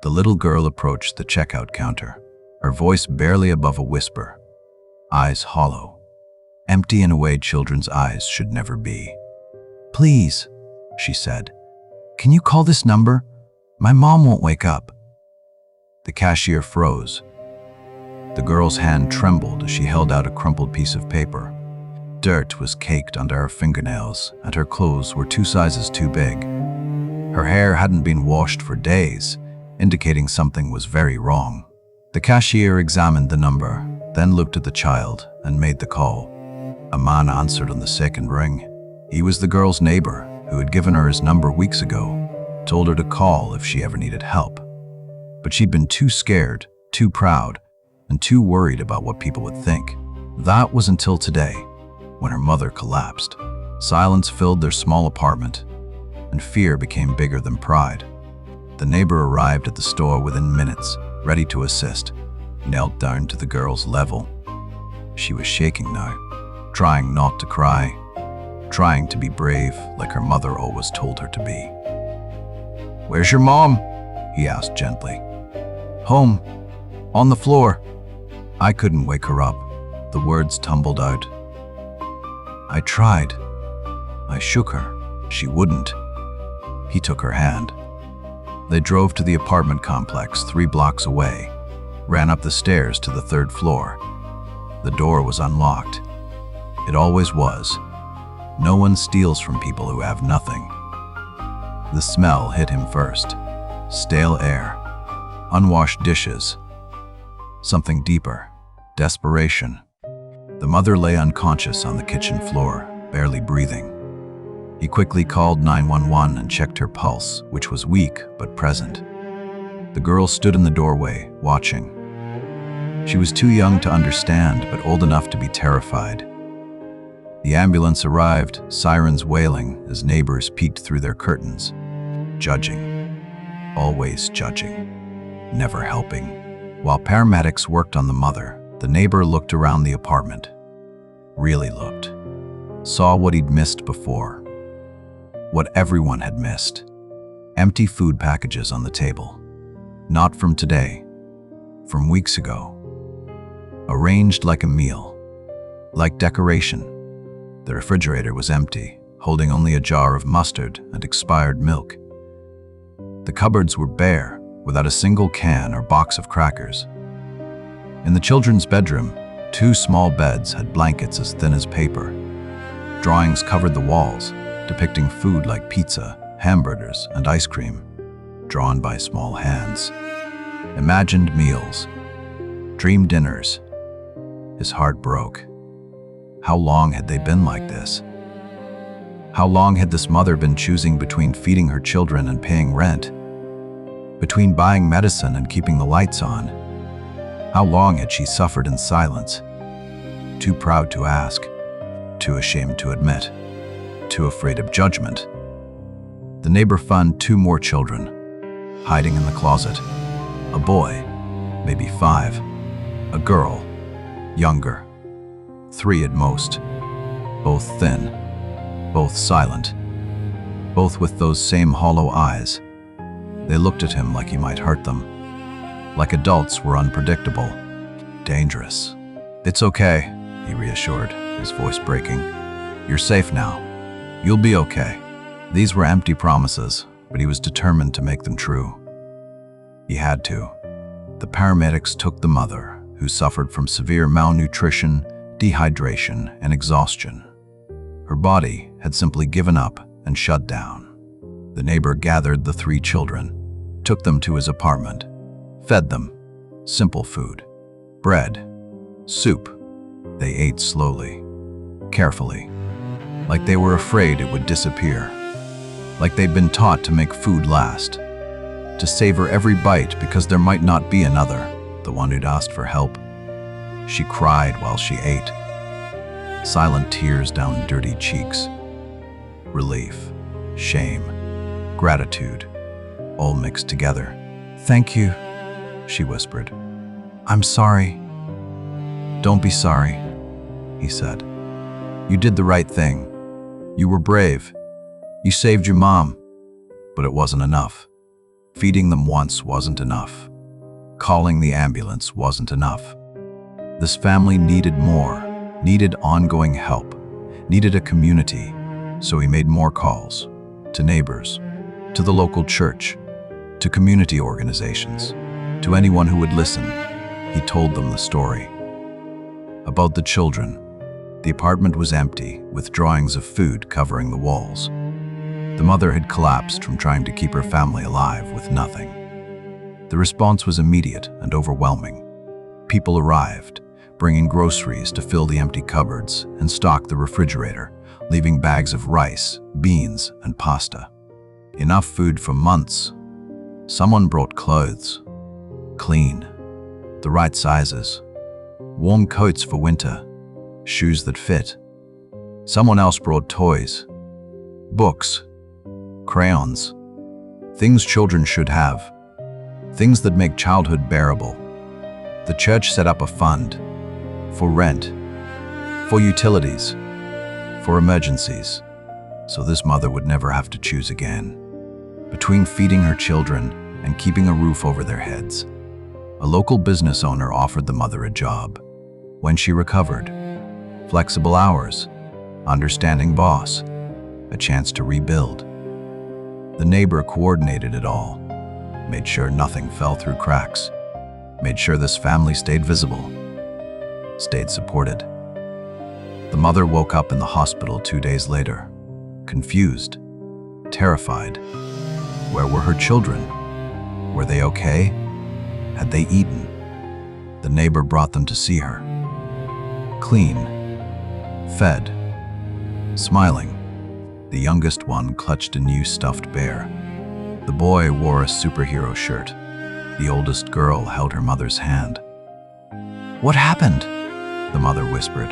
The little girl approached the checkout counter, her voice barely above a whisper, eyes hollow, empty in a way children's eyes should never be. "Please," she said, "can you call this number? My mom won't wake up." The cashier froze. The girl's hand trembled as she held out a crumpled piece of paper. Dirt was caked under her fingernails, and her clothes were 2 sizes too big. Her hair hadn't been washed for days, indicating something was very wrong. The cashier examined the number, then looked at the child and made the call. A man answered on the second ring. He was the girl's neighbor, who had given her his number weeks ago, told her to call if she ever needed help. But she'd been too scared, too proud, and too worried about what people would think. That was until today, when her mother collapsed. Silence filled their small apartment, and fear became bigger than pride. The neighbor arrived at the store within minutes, ready to assist, knelt down to the girl's level. She was shaking now, trying not to cry, trying to be brave like her mother always told her to be. "Where's your mom?" he asked gently. "Home, on the floor." I couldn't wake her up. The words tumbled out. I tried. I shook her. She wouldn't. He took her hand. They drove to the apartment complex 3 blocks away, ran up the stairs to the 3rd floor. The door was unlocked. It always was. No one steals from people who have nothing. The smell hit him first. Stale air, unwashed dishes, something deeper, desperation. The mother lay unconscious on the kitchen floor, barely breathing. He quickly called 911 and checked her pulse, which was weak but present. The girl stood in the doorway, watching. She was too young to understand, but old enough to be terrified. The ambulance arrived, sirens wailing as neighbors peeked through their curtains. Judging. Always judging. Never helping. While paramedics worked on the mother, the neighbor looked around the apartment. Really looked. Saw what he'd missed before. What everyone had missed. Empty food packages on the table. Not from today. From weeks ago. Arranged like a meal. Like decoration. The refrigerator was empty, holding only a jar of mustard and expired milk. The cupboards were bare, without a single can or box of crackers. In the children's bedroom, 2 small beds had blankets as thin as paper. Drawings covered the walls, depicting food like pizza, hamburgers, and ice cream, drawn by small hands. Imagined meals. Dream dinners. His heart broke. How long had they been like this? How long had this mother been choosing between feeding her children and paying rent? Between buying medicine and keeping the lights on? How long had she suffered in silence? Too proud to ask, too ashamed to admit, too afraid of judgment. The neighbor found 2 more children, hiding in the closet. A boy, maybe 5. A girl, younger. 3 at most. Both thin, both silent, both with those same hollow eyes. They looked at him like he might hurt them. Like adults were unpredictable, dangerous. "It's okay," he reassured, his voice breaking. "You're safe now. You'll be okay." These were empty promises, but he was determined to make them true. He had to. The paramedics took the mother, who suffered from severe malnutrition, dehydration, and exhaustion. Her body had simply given up and shut down. The neighbor gathered the 3 children, took them to his apartment, fed them simple food, bread, soup. They ate slowly, carefully, like they were afraid it would disappear, like they'd been taught to make food last, to savor every bite because there might not be another, the one who'd asked for help. She cried while she ate, silent tears down dirty cheeks. Relief, shame, gratitude, all mixed together. "Thank you," she whispered. "I'm sorry." "Don't be sorry," he said. "You did the right thing. You were brave. You saved your mom, but it wasn't enough. Feeding them once wasn't enough. Calling the ambulance wasn't enough. This family needed more, needed ongoing help, needed a community, so he made more calls to neighbors, to the local church, to community organizations, to anyone who would listen. He told them the story. About the children. The apartment was empty, with drawings of food covering the walls. The mother had collapsed from trying to keep her family alive with nothing. The response was immediate and overwhelming. People arrived, bringing groceries to fill the empty cupboards and stock the refrigerator, leaving bags of rice, beans, and pasta. Enough food for months. Someone brought clothes. Clean. The right sizes. Warm coats for winter. Shoes that fit. Someone else brought toys. Books. Crayons. Things children should have. Things that make childhood bearable. The church set up a fund. For rent. For utilities. For emergencies. So this mother would never have to choose again. Between feeding her children and keeping a roof over their heads, a local business owner offered the mother a job. When she recovered, flexible hours, understanding boss, a chance to rebuild. The neighbor coordinated it all, made sure nothing fell through cracks, made sure this family stayed visible, stayed supported. The mother woke up in the hospital 2 days later, confused, terrified. Where were her children? Were they okay? Had they eaten? The neighbor brought them to see her. Clean, fed, smiling. The youngest one clutched a new stuffed bear. The boy wore a superhero shirt. The oldest girl held her mother's hand. "What happened?" the mother whispered,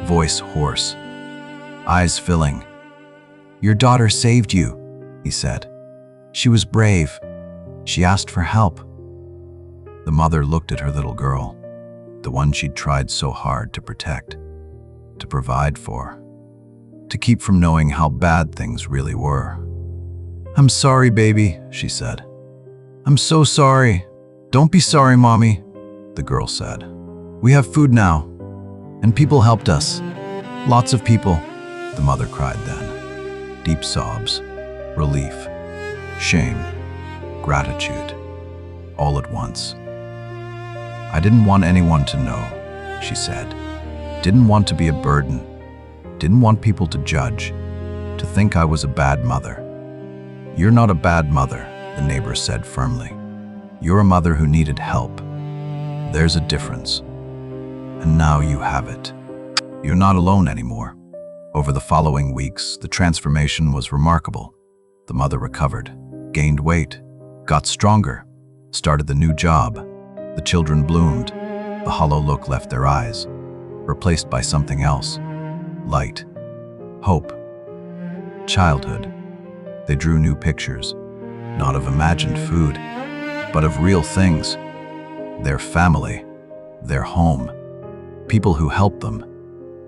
voice hoarse, eyes filling. "Your daughter saved you," he said. "She was brave. She asked for help." The mother looked at her little girl, the one she'd tried so hard to protect, to provide for, to keep from knowing how bad things really were. "I'm sorry, baby," she said. "I'm so sorry." "Don't be sorry, Mommy," the girl said. "We have food now, and people helped us. Lots of people," the mother cried then. Deep sobs, relief, shame, gratitude, all at once. "I didn't want anyone to know," she said. "Didn't want to be a burden. Didn't want people to judge, to think I was a bad mother." "You're not a bad mother," the neighbor said firmly. "You're a mother who needed help. There's a difference. And now you have it. You're not alone anymore." Over the following weeks, the transformation was remarkable. The mother recovered, gained weight, got stronger, started the new job. The children bloomed. The hollow look left their eyes, replaced by something else. Light, hope, childhood. They drew new pictures, not of imagined food, but of real things. Their family, their home, people who helped them,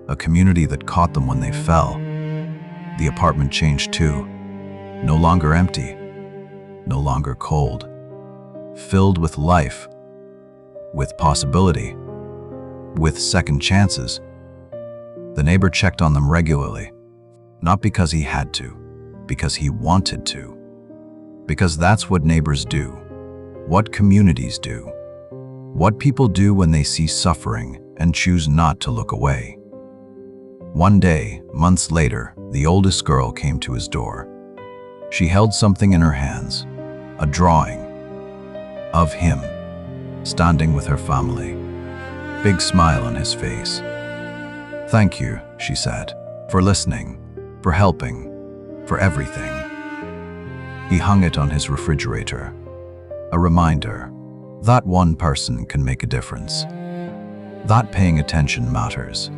a community that caught them when they fell. The apartment changed too. No longer empty, no longer cold, filled with life, with possibility, with second chances. The neighbor checked on them regularly, not because he had to, because he wanted to. Because that's what neighbors do, what communities do, what people do when they see suffering and choose not to look away. One day, months later, the oldest girl came to his door. She held something in her hands, a drawing of him, standing with her family. Big smile on his face. "Thank you," she said, "for listening, for helping, for everything." He hung it on his refrigerator, a reminder that one person can make a difference, that paying attention matters,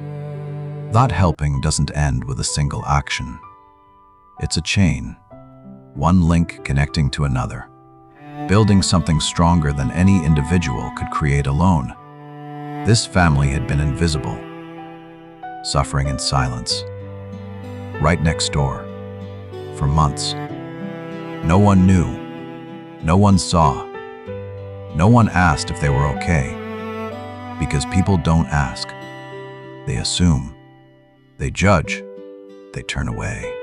that helping doesn't end with a single action. It's a chain, one link connecting to another, building something stronger than any individual could create alone. This family had been invisible, suffering in silence, right next door, for months. No one knew, No one saw. No one asked if they were okay. Because people don't ask. They assume. They judge. They turn away.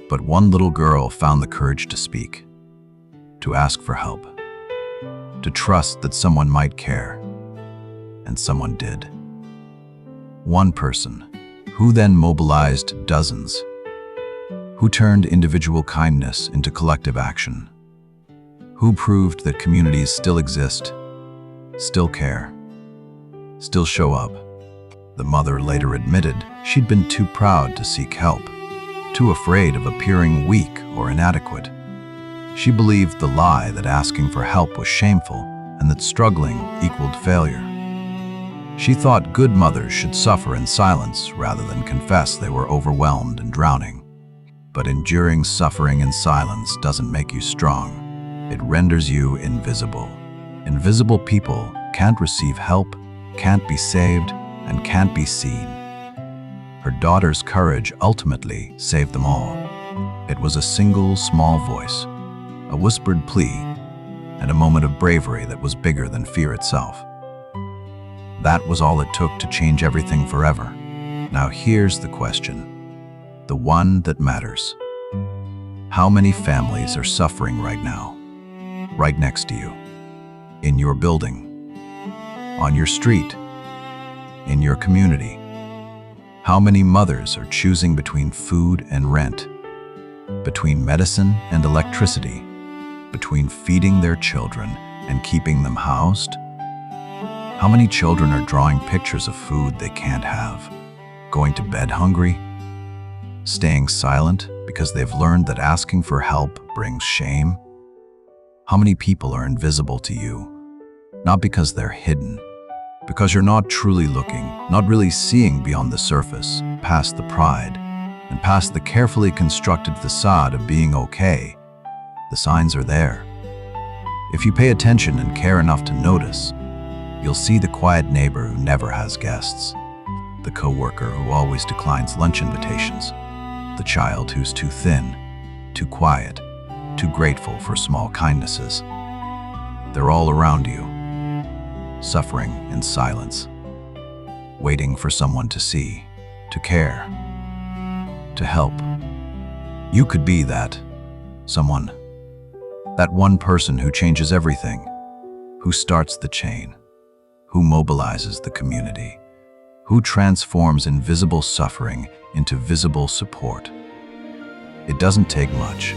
But one little girl found the courage to speak, to ask for help, to trust that someone might care. And someone did. One person, who then mobilized dozens, who turned individual kindness into collective action, who proved that communities still exist, still care, still show up. The mother later admitted she'd been too proud to seek help, too afraid of appearing weak or inadequate. She believed the lie that asking for help was shameful and that struggling equaled failure. She thought good mothers should suffer in silence rather than confess they were overwhelmed and drowning. But enduring suffering in silence doesn't make you strong. It renders you invisible. Invisible people can't receive help, can't be saved, and can't be seen. Her daughter's courage ultimately saved them all. It was a single small voice, a whispered plea, and a moment of bravery that was bigger than fear itself. That was all it took to change everything forever. Now here's the question, the one that matters. How many families are suffering right now? Right next to you, in your building, on your street, in your community. How many mothers are choosing between food and rent, between medicine and electricity, between feeding their children and keeping them housed? How many children are drawing pictures of food they can't have, going to bed hungry, staying silent because they've learned that asking for help brings shame? How many people are invisible to you, not because they're hidden, because you're not truly looking, not really seeing beyond the surface, past the pride, and past the carefully constructed facade of being okay? The signs are there. If you pay attention and care enough to notice, you'll see the quiet neighbor who never has guests, the coworker who always declines lunch invitations, the child who's too thin, too quiet, too grateful for small kindnesses. They're all around you, suffering in silence, waiting for someone to see, to care, to help. You could be that someone, that one person who changes everything, who starts the chain, who mobilizes the community, who transforms invisible suffering into visible support. It doesn't take much,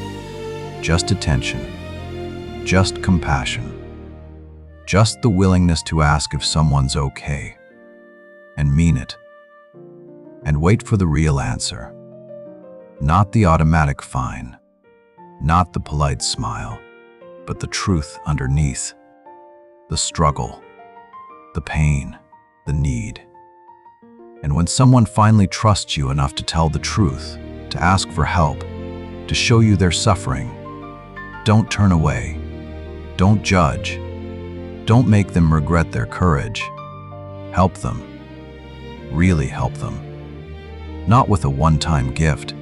just attention, just compassion, just the willingness to ask if someone's okay, and mean it, and wait for the real answer. Not the automatic fine, not the polite smile, but the truth underneath, the struggle, the pain, the need. And when someone finally trusts you enough to tell the truth, to ask for help, to show you their suffering, don't turn away, don't judge, don't make them regret their courage. Help them, really help them. Not with a one-time gift,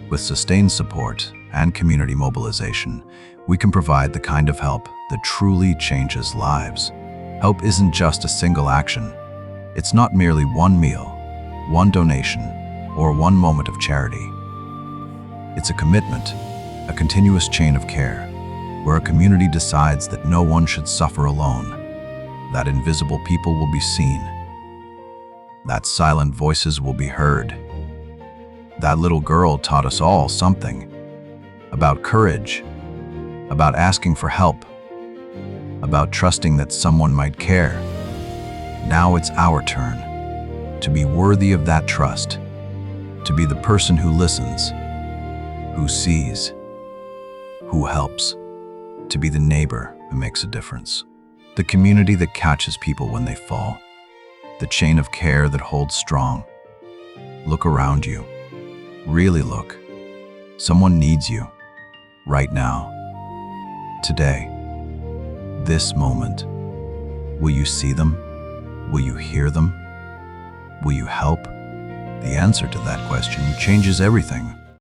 with sustained support and community mobilization, we can provide the kind of help that truly changes lives. Help isn't just a single action. It's not merely one meal, one donation, or one moment of charity. It's a commitment, a continuous chain of care, where a community decides that no one should suffer alone, that invisible people will be seen, that silent voices will be heard. That little girl taught us all something about courage, about asking for help, about trusting that someone might care. Now it's our turn to be worthy of that trust, to be the person who listens, who sees, who helps, to be the neighbor who makes a difference, the community that catches people when they fall, the chain of care that holds strong. Look around you. Really look. Someone needs you. Right now. Today. This moment. Will you see them? Will you hear them? Will you help? The answer to that question changes everything.